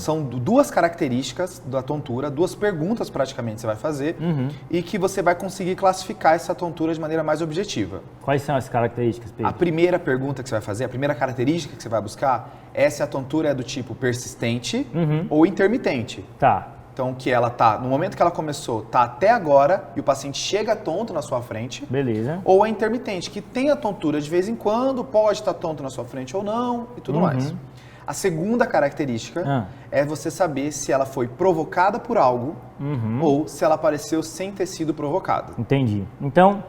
são duas características da tontura, duas perguntas praticamente você vai fazer e que você vai conseguir classificar essa tontura de maneira mais objetiva. Quais são as características, Pedro? A primeira pergunta que você vai fazer, a primeira característica que você vai buscar é se a tontura é do tipo persistente ou intermitente. Tá. Então, que ela tá, no momento que ela começou, tá até agora e o paciente chega tonto na sua frente. Beleza. Ou a intermitente, que tem a tontura de vez em quando, pode estar tonto na sua frente ou não e tudo mais. A segunda característica é você saber se ela foi provocada por algo ou se ela apareceu sem ter sido provocada. Entendi. Então,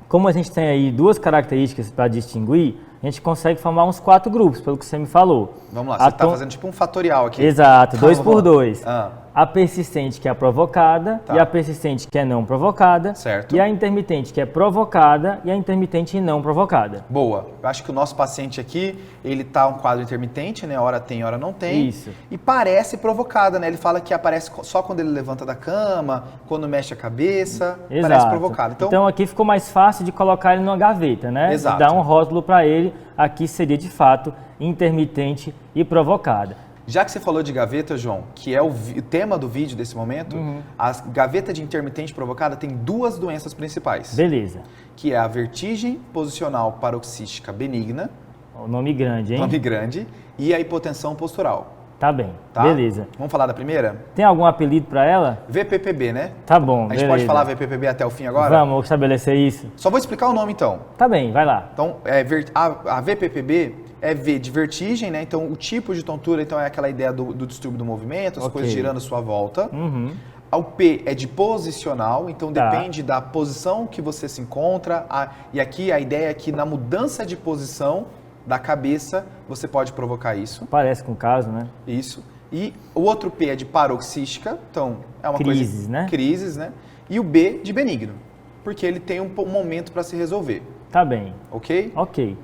como a gente tem aí duas características para distinguir, a gente consegue formar uns 4 grupos, pelo que você me falou. Vamos lá, você está fazendo tipo um fatorial aqui. Exato, 2 por 2. Ah. A persistente que é a provocada e a persistente que é não provocada. Certo. E a intermitente que é provocada e a intermitente não provocada. Boa. Eu acho que o nosso paciente aqui, ele tá um quadro intermitente, né? Hora tem, hora não tem. Isso. E parece provocada, né? Ele fala que aparece só quando ele levanta da cama, quando mexe a cabeça, Exato. parece provocada. Então aqui ficou mais fácil de colocar ele numa gaveta, né? Exato. Dar um rótulo para ele, aqui seria de fato intermitente e provocada. Já que você falou de gaveta, João, que é o tema do vídeo desse momento, a gaveta de intermitente provocada tem 2 doenças principais. Beleza. Que é a vertigem posicional paroxística benigna. O nome grande, hein? Nome grande. E a hipotensão postural. Tá bem, Tá? beleza. Vamos falar da primeira? Tem algum apelido para ela? VPPB, né? Tá bom, A gente pode falar VPPB até o fim agora? Vamos estabelecer isso. Só vou explicar o nome então. Tá bem, vai lá. Então, a VPPB é V de vertigem, né? Então, o tipo de tontura então, é aquela ideia do distúrbio do movimento, as coisas girando à sua volta. O P é de posicional, então depende da posição que você se encontra. E aqui a ideia é que na mudança de posição da cabeça, você pode provocar isso. Parece com o caso, né? Isso. E o outro P é de paroxística, então é uma crises, coisa... né? Crises, né? E o B de benigno, porque ele tem um momento para se resolver. Tá bem. Ok? Ok.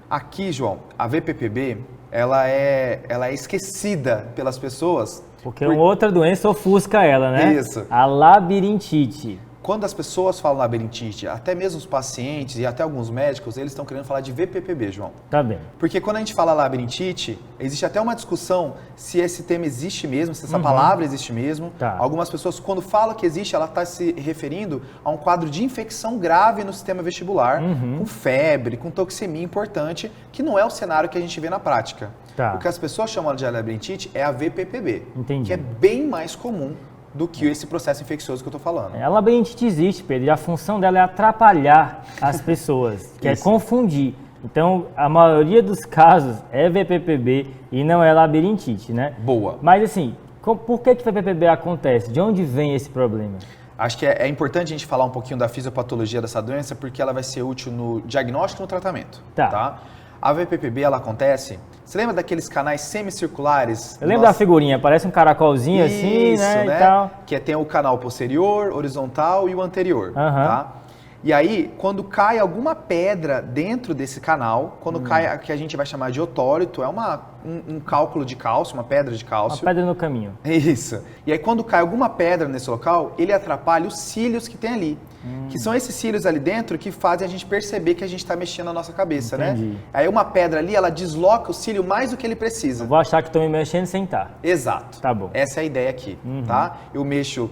Aqui, João, a VPPB, ela é esquecida pelas pessoas. Porque outra doença ofusca ela, né? Isso. A labirintite. Quando as pessoas falam labirintite, até mesmo os pacientes e até alguns médicos, eles estão querendo falar de VPPB, João. Tá bem. Porque quando a gente fala labirintite, existe até uma discussão se esse termo existe mesmo, se essa palavra existe mesmo. Tá. Algumas pessoas, quando falam que existe, ela está se referindo a um quadro de infecção grave no sistema vestibular, com febre, com toxemia importante, que não é o cenário que a gente vê na prática. Tá. O que as pessoas chamam de labirintite é a VPPB, Entendi. que é bem mais comum do que esse processo infeccioso que eu estou falando. A labirintite existe, Pedro, e a função dela é atrapalhar as pessoas, que é confundir. Então, a maioria dos casos é VPPB e não é labirintite, né? Boa. Mas assim, por que VPPB acontece? De onde vem esse problema? Acho que é importante a gente falar um pouquinho da fisiopatologia dessa doença, porque ela vai ser útil no diagnóstico e no tratamento. Tá. A VPPB, ela acontece... Você lembra daqueles canais semicirculares? Eu lembro da figurinha, parece um caracolzinho assim, né? E tal. Que tem o canal posterior, horizontal e o anterior, tá? E aí, quando cai alguma pedra dentro desse canal, quando cai, que a gente vai chamar de otólito, é um cálculo de cálcio, uma pedra de cálcio. Uma pedra no caminho. Isso. E aí, quando cai alguma pedra nesse local, ele atrapalha os cílios que tem ali. Que são esses cílios ali dentro que fazem a gente perceber que a gente está mexendo na nossa cabeça, Entendi. né? Aí uma pedra ali, ela desloca o cílio mais do que ele precisa. Eu vou achar que estou me mexendo sem estar. Exato. Tá bom. Essa é a ideia aqui, tá? Eu mexo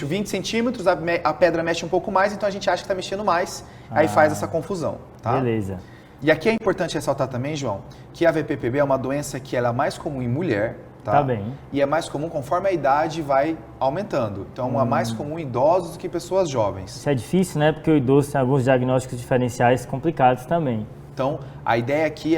20 centímetros, a pedra mexe um pouco mais, então a gente acha que está mexendo mais, aí faz essa confusão, tá? Beleza. E aqui é importante ressaltar também, João, que a VPPB é uma doença que ela é mais comum em mulher, tá bem. E é mais comum conforme a idade vai aumentando. Então, é mais comum em idosos do que pessoas jovens. Isso é difícil, né? Porque o idoso tem alguns diagnósticos diferenciais complicados também. Então, a ideia aqui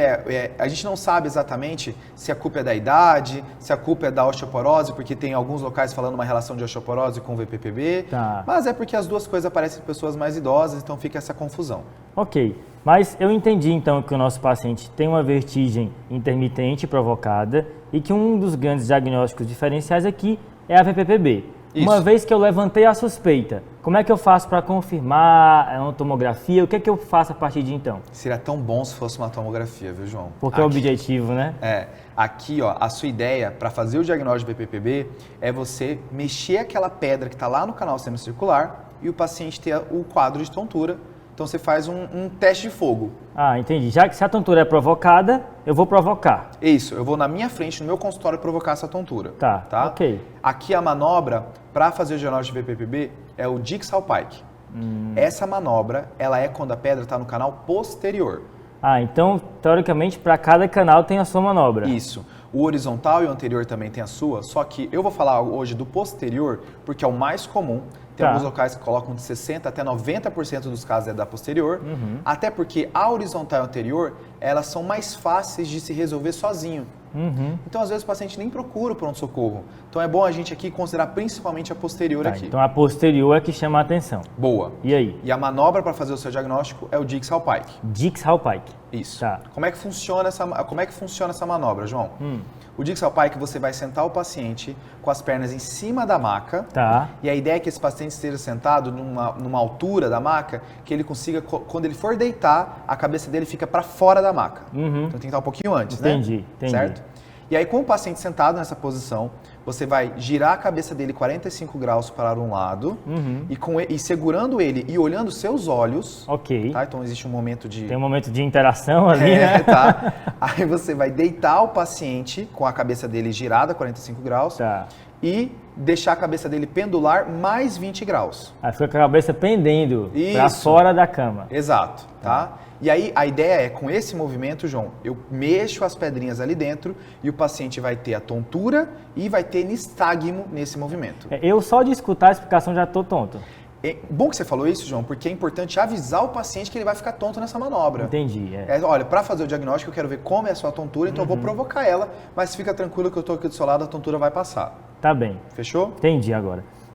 a gente não sabe exatamente se a culpa é da idade, se a culpa é da osteoporose, porque tem alguns locais falando uma relação de osteoporose com VPPB, mas é porque as duas coisas aparecem em pessoas mais idosas, então fica essa confusão. Ok, mas eu entendi então que o nosso paciente tem uma vertigem intermitente provocada e que um dos grandes diagnósticos diferenciais aqui é a VPPB. Isso. Uma vez que eu levantei a suspeita, como é que eu faço para confirmar? É uma tomografia? O que é que eu faço a partir de então? Seria tão bom se fosse uma tomografia, viu, João? Porque é o objetivo, né? Aqui, ó, a sua ideia para fazer o diagnóstico de VPPB é você mexer aquela pedra que está lá no canal semicircular e o paciente ter o quadro de tontura Então você faz um teste de fogo. Ah, entendi. Já que se a tontura é provocada, eu vou provocar. Isso, eu vou na minha frente, no meu consultório, provocar essa tontura. Tá, ok. Aqui a manobra para fazer o diagnóstico de VPPB é o Dix-Hallpike. Essa manobra, ela é quando a pedra está no canal posterior. Ah, então, teoricamente, para cada canal tem a sua manobra. Isso. O horizontal e o anterior também tem a sua, só que eu vou falar hoje do posterior, porque é o mais comum. Tem alguns locais que colocam de 60% até 90% dos casos é da posterior, até porque a horizontal e a anterior, elas são mais fáceis de se resolver sozinho. Então, às vezes, o paciente nem procura o pronto-socorro. Então, é bom a gente aqui considerar principalmente a posterior aqui. Então, a posterior é que chama a atenção. Boa. E aí? E a manobra para fazer o seu diagnóstico é o Dix-Hallpike. Dix-Hallpike. Isso. Tá. Como é que funciona essa manobra, João? O Dix-Hallpike, você vai sentar o paciente com as pernas em cima da maca. Tá. E a ideia é que esse paciente esteja sentado numa altura da maca que ele consiga, quando ele for deitar, a cabeça dele fica para fora da maca. Então tem que estar um pouquinho antes, Entendi. Certo? E aí, com o paciente sentado nessa posição, você vai girar a cabeça dele 45 graus para um lado e segurando ele e olhando seus olhos. Ok. Tá? Então existe um momento de... Tem um momento de interação ali, né? Tá. Aí você vai deitar o paciente com a cabeça dele girada 45 graus e deixar a cabeça dele pendular mais 20 graus. Aí fica com a cabeça pendendo para fora da cama. Exato, tá? E aí a ideia é, com esse movimento, João, eu mexo as pedrinhas ali dentro e o paciente vai ter a tontura e vai ter nistagmo nesse movimento. Eu só de escutar a explicação já estou tonto. É bom que você falou isso, João, porque é importante avisar o paciente que ele vai ficar tonto nessa manobra. Entendi. Olha, para fazer o diagnóstico eu quero ver como é a sua tontura, então eu vou provocar ela, mas fica tranquilo que eu estou aqui do seu lado, a tontura vai passar. Tá bem. Fechou? Entendi agora.